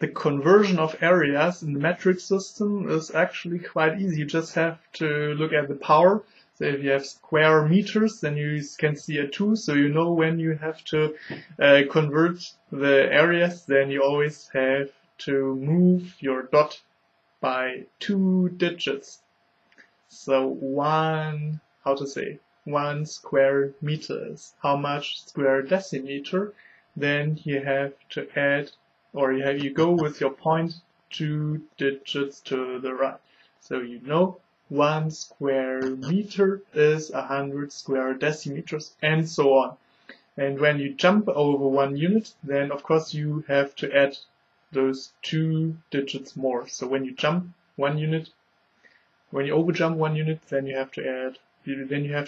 the conversion of areas in the metric system is actually quite easy. You just have to look at the power. So if you have square meters, then you can see a 2, so you know when you have to convert the areas, then you always have to move your dot by 2 digits. So one square meter is how much square decimeter. Then you have to add, or you go with your point 2 digits to the right. So you know 1 square meter is 100 square decimeters, and so on. And when you jump over 1 unit, then of course you have to add those 2 digits more. So when you jump 1 unit, when you overjump 1 unit, then you have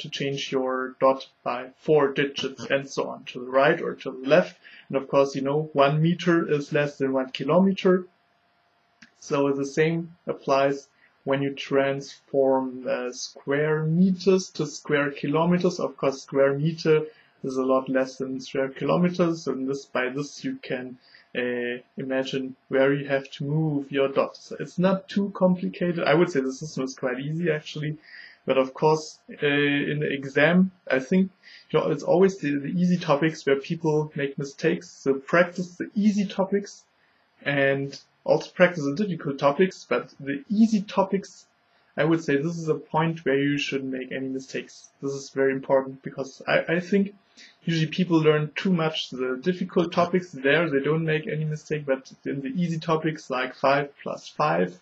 to change your dot by 4 digits, and so on, to the right or to the left. And of course, you know 1 meter is less than 1 kilometer. So the same applies when you transform square meters to square kilometers. Of course, square meter is a lot less than square kilometers, and by this you can imagine where you have to move your dot. So it's not too complicated. I would say the system is quite easy actually, but of course in the exam, I think it's always the easy topics where people make mistakes. So practice the easy topics and also practice the difficult topics, but the easy topics, I would say this is a point where you shouldn't make any mistakes. This is very important because I think usually people learn too much the difficult topics there, they don't make any mistake, but in the easy topics like 5 plus 5,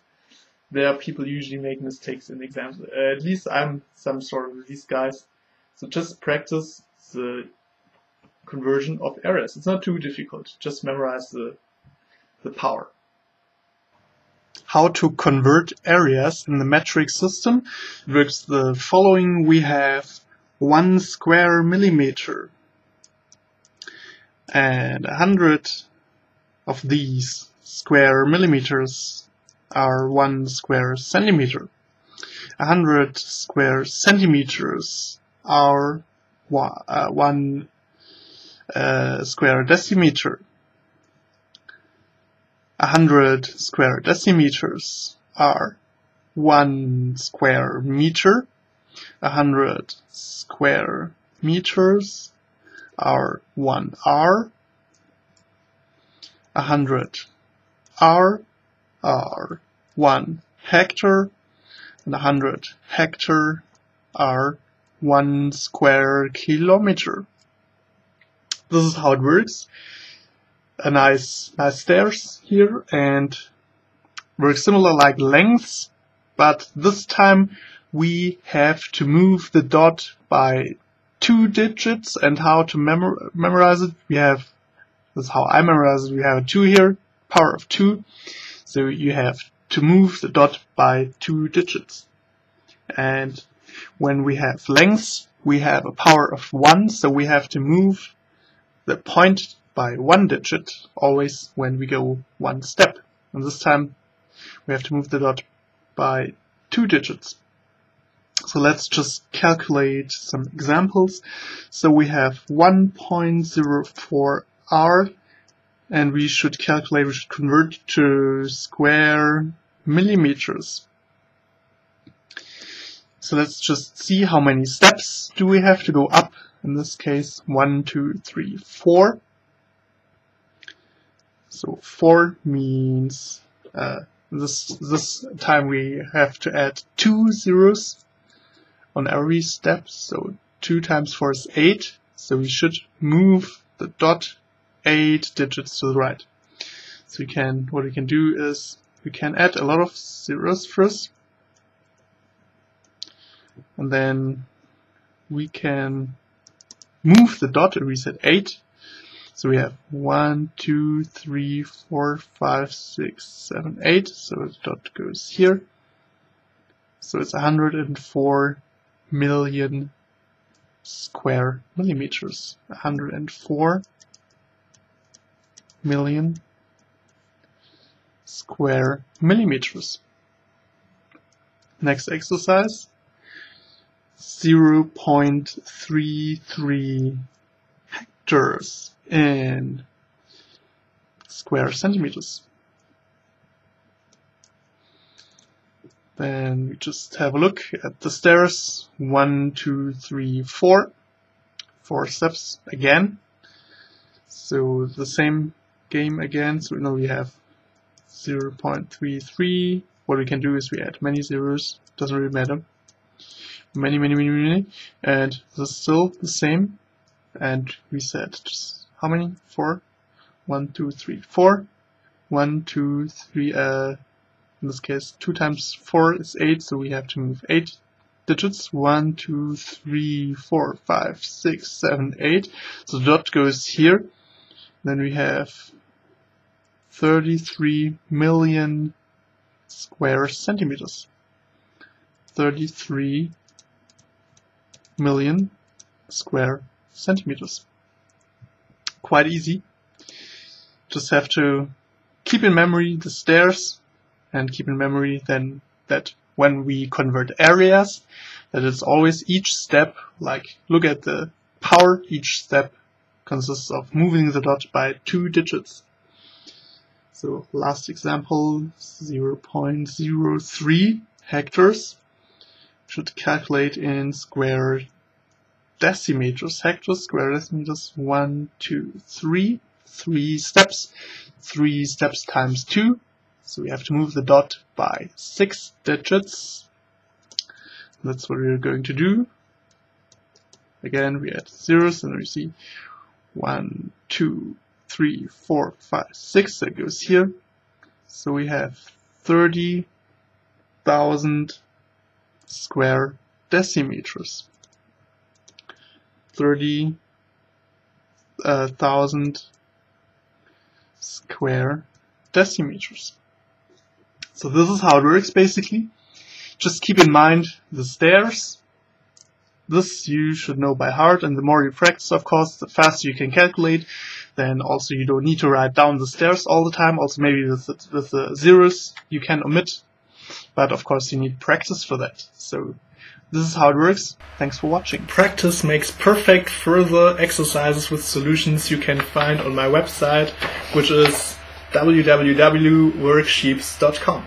there people usually make mistakes in exams. At least I'm some sort of these guys. So just practice the conversion of areas. It's not too difficult. Just memorize the power. How to convert areas in the metric system. It works the following. We have 1 square millimeter, and 100 of these square millimeters are 1 square centimeter. 100 square centimeters are 1 square decimeter. 100 square decimeters are 1 square meter. 100 square meters are 1 R. 100 R are 1 hectare, and 100 hectare are 1 square kilometer. This is how it works. A nice stairs here, and works similar like lengths, but this time we have to move the dot by 2 digits. And how to memorize it, this is how I memorize it. We have a 2 here, power of 2, so you have to move the dot by 2 digits. And when we have lengths, we have a power of 1, so we have to move the point by 1 digit always when we go 1 step. And this time we have to move the dot by 2 digits. So let's just calculate some examples. So we have 1.04 R, and we should convert to square millimeters. So let's just see how many steps do we have to go up. In this case, 1, 2, 3, 4. So 4 means this time we have to add 2 zeros on every step. So 2 times 4 is 8. So we should move the dot 8 digits to the right. So what we can do is we can add a lot of zeros first, and then we can move the dot and reset 8. So we have 1, 2, 3, 4, 5, 6, 7, 8. So the dot goes here. So it's 104 million square millimeters. 104 million square millimeters. Next exercise. 0.33 hectares in square centimeters. Then we just have a look at the stairs. 1, 2, 3, 4. 4 steps again. So the same game again. So now we have 0.33. What we can do is we add many zeros. Doesn't really matter. Many. And this is still the same. And we said just how many? 4. 1, 2, 3, 4. 1, 2, 3. In this case, 2 times 4 is 8, so we have to move 8 digits. 1, 2, 3, 4, 5, 6, 7, 8. So the dot goes here. Then we have 33 million square centimeters. 33 million square centimeters. Quite easy. Just have to keep in memory the stairs, and keep in memory then that when we convert areas, that it's always each step, like look at the power, each step consists of moving the dot by 2 digits. So last example, 0.03 hectares. Should calculate in square decimeters. Hectares, square decimeters, 1, 2, 3. 3 steps. 3 steps times 2. So we have to move the dot by 6 digits. That's what we're going to do. Again, we add zeros, and we see 1, 2, 3, 4, 5, 6. That goes here. So we have 30,000 square decimeters. 30,000 square decimeters. So this is how it works basically. Just keep in mind the stairs. This you should know by heart, and the more you practice, of course, the faster you can calculate. Then also you don't need to write down the stairs all the time. Also maybe with the zeros you can omit, but of course you need practice for that. So this is how it works. Thanks for watching. Practice makes perfect. Further exercises with solutions you can find on my website, which is www.worksheeps.com.